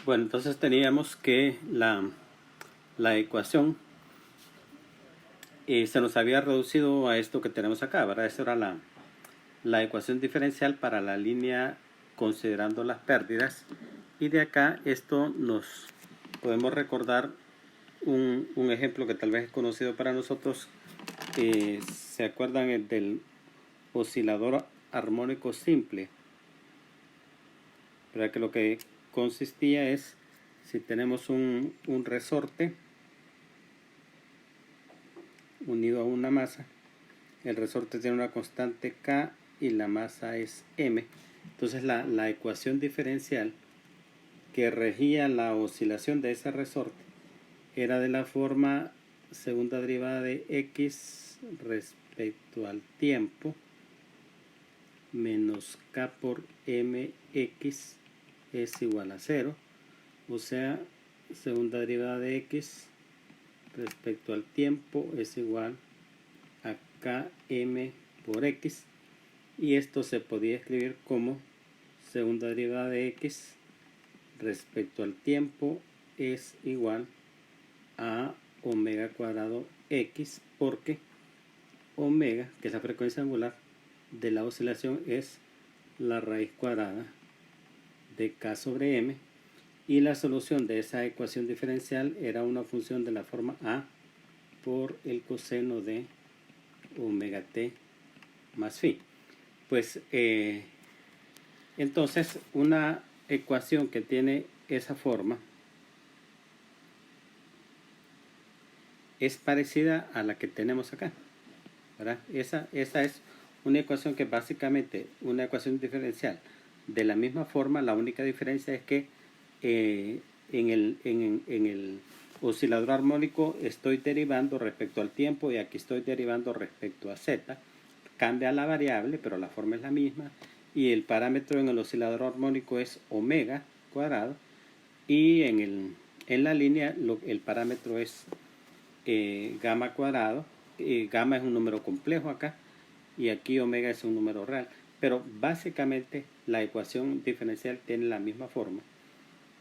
Bueno, entonces teníamos que la ecuación se nos había reducido a esto que tenemos acá, ¿verdad? Esa era la ecuación diferencial para la línea considerando las pérdidas. Y de acá esto nos podemos recordar un ejemplo que tal vez es conocido para nosotros. ¿Se acuerdan del oscilador armónico simple? ¿Verdad? Que lo que consistía es, si tenemos un resorte unido a una masa, el resorte tiene una constante K y la masa es M. Entonces la ecuación diferencial que regía la oscilación de ese resorte era de la forma segunda derivada de X respecto al tiempo menos K por MX es igual a 0. O sea, segunda derivada de X respecto al tiempo es igual a Km por X. Y esto se podía escribir como segunda derivada de X respecto al tiempo es igual a omega cuadrado X, porque omega, que es la frecuencia angular de la oscilación, es la raíz cuadrada de K sobre M, y la solución de esa ecuación diferencial era una función de la forma A por el coseno de omega t más phi. Pues entonces una ecuación que tiene esa forma es parecida a la que tenemos acá, ¿verdad? Esa es una ecuación que básicamente una ecuación diferencial de la misma forma. La única diferencia es que en el oscilador armónico estoy derivando respecto al tiempo y aquí estoy derivando respecto a z. Cambia la variable, pero la forma es la misma, y el parámetro en el oscilador armónico es omega cuadrado, y en la línea el parámetro es gamma cuadrado. Gamma es un número complejo acá y aquí omega es un número real, pero básicamente la ecuación diferencial tiene la misma forma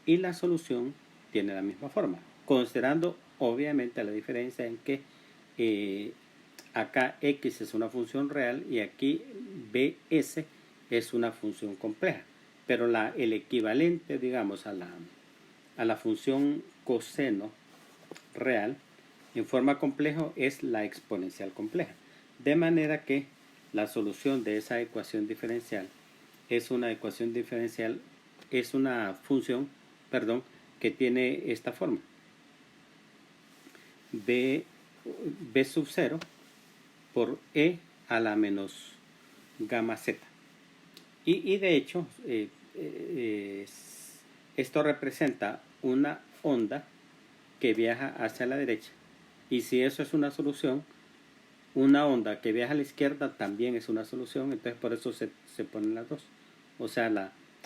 y la solución tiene la misma forma, considerando obviamente la diferencia en que acá x es una función real y aquí bs es una función compleja, pero el equivalente, digamos, a la función coseno real en forma compleja es la exponencial compleja, de manera que la solución de esa ecuación diferencial es una función, que tiene esta forma: b sub 0 por e a la menos gamma z. Y de hecho esto representa una onda que viaja hacia la derecha, y si eso es una solución, una onda que viaja a la izquierda también es una solución. Entonces por eso se ponen las dos. O sea,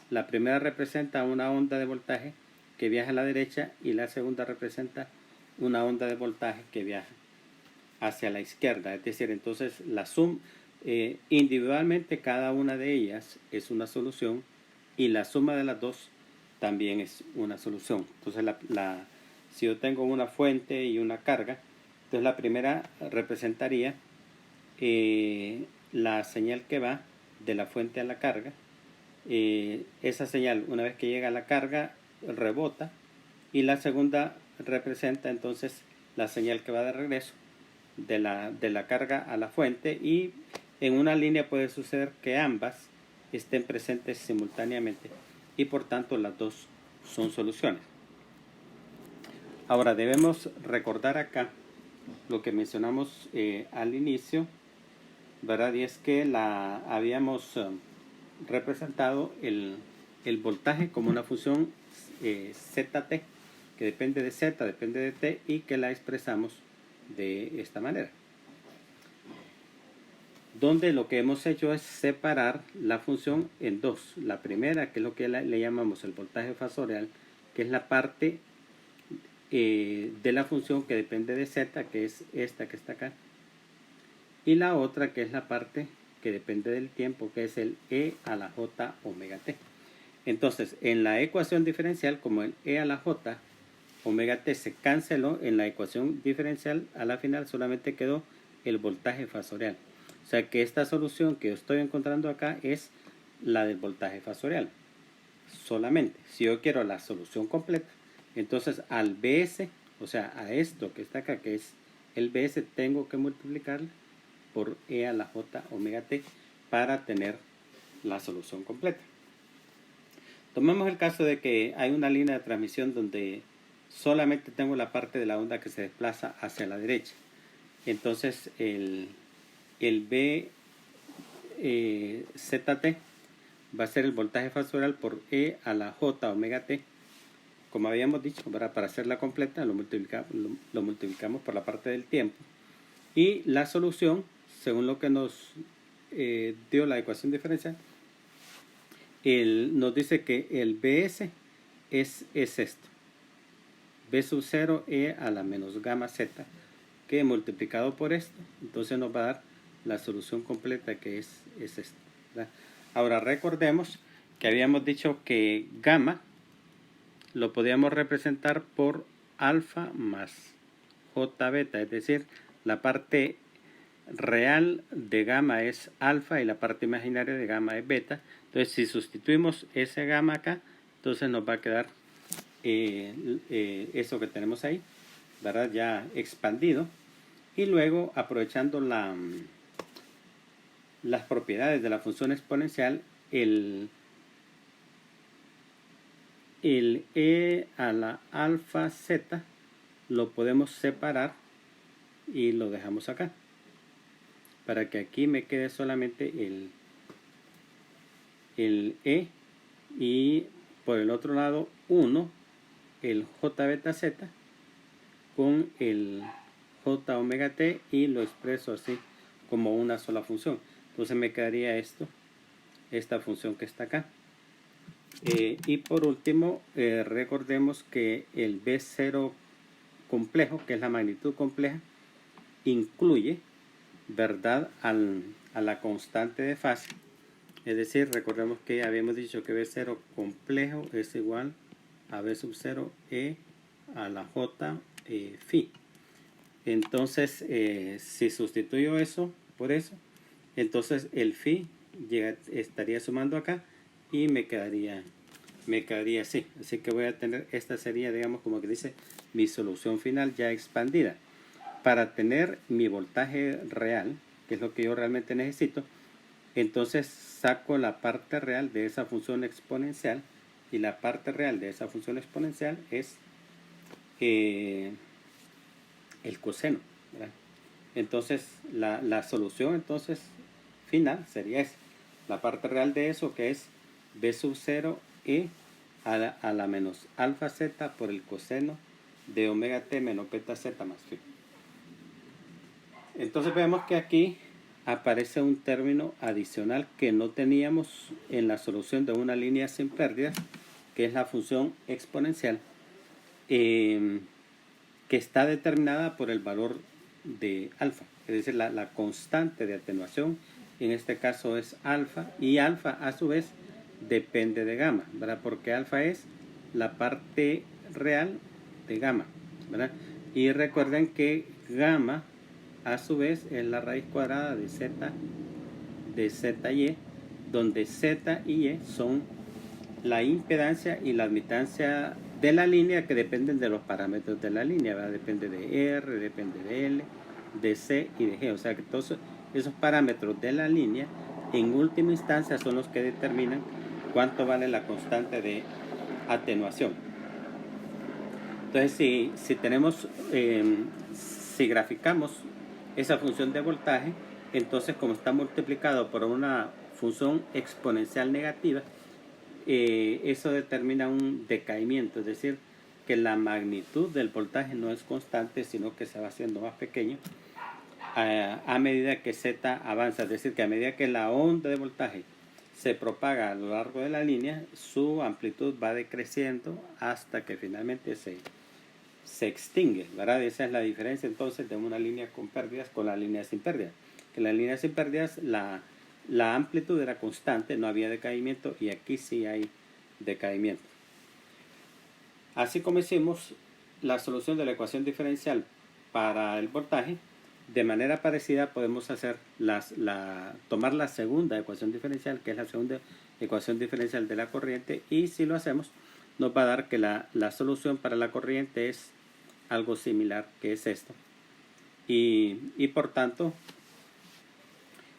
la primera representa una onda de voltaje que viaja a la derecha y la segunda representa una onda de voltaje que viaja hacia la izquierda. Es decir, entonces la suma individualmente cada una de ellas es una solución y la suma de las dos también es una solución. Entonces si yo tengo una fuente y una carga, entonces la primera representaría la señal que va de la fuente a la carga. Esa señal, una vez que llega a la carga, rebota, y la segunda representa entonces la señal que va de regreso de la carga a la fuente, y en una línea puede suceder que ambas estén presentes simultáneamente y por tanto las dos son soluciones. Ahora debemos recordar acá lo que mencionamos al inicio, ¿verdad? Y es que habíamos representado el voltaje como una función ZT, que depende de Z, depende de T, y que la expresamos de esta manera, donde lo que hemos hecho es separar la función en dos. La primera, que es lo que le llamamos el voltaje fasorial, que es la parte de la función que depende de Z, que es esta que está acá, y la otra que es la parte que depende del tiempo, que es el e a la j omega t. Entonces, en la ecuación diferencial, como el E a la J omega T se canceló, en la ecuación diferencial a la final solamente quedó el voltaje fasorial. O sea que esta solución que yo estoy encontrando acá es la del voltaje fasorial. Solamente, si yo quiero la solución completa, entonces al BS, o sea, a esto que está acá, que es el BS, tengo que multiplicarle por E a la J omega T para tener la solución completa. Tomemos el caso de que hay una línea de transmisión donde solamente tengo la parte de la onda que se desplaza hacia la derecha. Entonces el BZT va a ser el voltaje fasorial por E a la J omega T. Como habíamos dicho, para hacerla completa lo multiplicamos por la parte del tiempo. Y la solución, según lo que nos dio la ecuación diferencial, nos dice que el BS es esto. B sub 0 E a la menos gamma Z, que multiplicado por esto, entonces nos va a dar la solución completa, que es esto, ¿verdad? Ahora recordemos que habíamos dicho que gamma lo podíamos representar por alfa más J beta, es decir, la parte real de gamma es alfa y la parte imaginaria de gamma es beta. Entonces, si sustituimos ese gamma acá, entonces nos va a quedar eso que tenemos ahí, ¿verdad? Ya expandido. Y luego, aprovechando las propiedades de la función exponencial, el E a la alfa Z lo podemos separar y lo dejamos acá, para que aquí me quede solamente el E, y por el otro lado 1 el J beta Z con el J omega T, y lo expreso así como una sola función. Entonces me quedaría esta función que está acá. Y por último, recordemos que el B0 complejo, que es la magnitud compleja, incluye, ¿verdad?, a la constante de fase. Es decir, recordemos que habíamos dicho que B0 complejo es igual a B sub 0 E a la J phi. Entonces, si sustituyo eso por eso, entonces el phi estaría sumando acá y me quedaría así. Así que voy a tener, esta sería, digamos, como que dice, mi solución final ya expandida. Para tener mi voltaje real, que es lo que yo realmente necesito, entonces saco la parte real de esa función exponencial, y la parte real de esa función exponencial es el coseno, ¿verdad? Entonces la solución entonces final sería esa, la parte real de eso, que es B sub 0 E a la menos alfa Z por el coseno de omega T menos beta Z más phi. Entonces vemos que aquí aparece un término adicional que no teníamos en la solución de una línea sin pérdidas, que es la función exponencial, que está determinada por el valor de alfa, es decir, la constante de atenuación en este caso es alfa, y alfa a su vez depende de gamma, ¿verdad? Porque alfa es la parte real de gamma, ¿verdad? Y recuerden que gamma a su vez es la raíz cuadrada de ZY, donde Z y Y son la impedancia y la admitancia de la línea, que dependen de los parámetros de la línea, ¿verdad? Depende de R, depende de L, de C y de G. O sea que todos esos parámetros de la línea en última instancia son los que determinan cuánto vale la constante de atenuación. Entonces, si tenemos, si graficamos esa función de voltaje, entonces como está multiplicado por una función exponencial negativa, eso determina un decaimiento, es decir, que la magnitud del voltaje no es constante, sino que se va haciendo más pequeño a medida que Z avanza, es decir, que a medida que la onda de voltaje se propaga a lo largo de la línea, su amplitud va decreciendo hasta que finalmente se extingue, ¿verdad? Esa es la diferencia entonces de una línea con pérdidas con la línea sin pérdidas. Que la línea sin pérdidas, la amplitud era constante, no había decaimiento, y aquí sí hay decaimiento. Así como hicimos la solución de la ecuación diferencial para el voltaje, de manera parecida podemos hacer tomar la segunda ecuación diferencial, que es la segunda ecuación diferencial de la corriente, y si lo hacemos nos va a dar que la solución para la corriente es algo similar, que es esto, y por tanto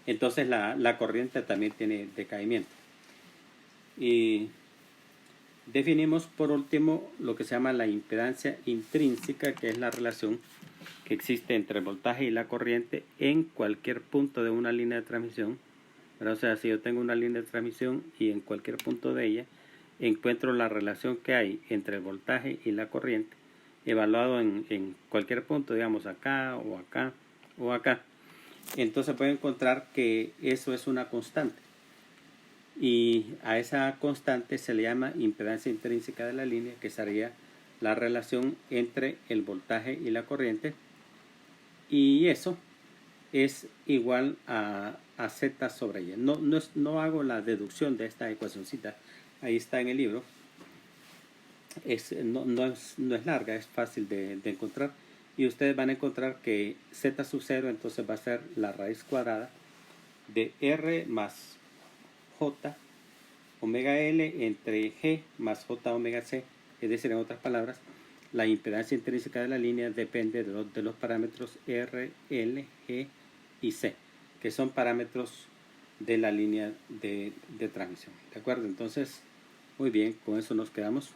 entonces la corriente también tiene decaimiento. Y definimos por último lo que se llama la impedancia intrínseca, que es la relación que existe entre el voltaje y la corriente en cualquier punto de una línea de transmisión. Pero, o sea, si yo tengo una línea de transmisión y en cualquier punto de ella encuentro la relación que hay entre el voltaje y la corriente, evaluado en cualquier punto, digamos acá o acá o acá, entonces puedo encontrar que eso es una constante. Y a esa constante se le llama impedancia intrínseca de la línea, que sería la relación entre el voltaje y la corriente, y eso es igual a Z sobre Y. No hago la deducción de esta ecuacióncita, ahí está en el libro. No es larga, es fácil de encontrar, y ustedes van a encontrar que Z sub 0 entonces va a ser la raíz cuadrada de R más J omega L entre G más J omega C. Es decir, en otras palabras, la impedancia intrínseca de la línea depende de los parámetros R, L, G y C, que son parámetros de la línea de transmisión. ¿De acuerdo? Entonces, muy bien, con eso nos quedamos.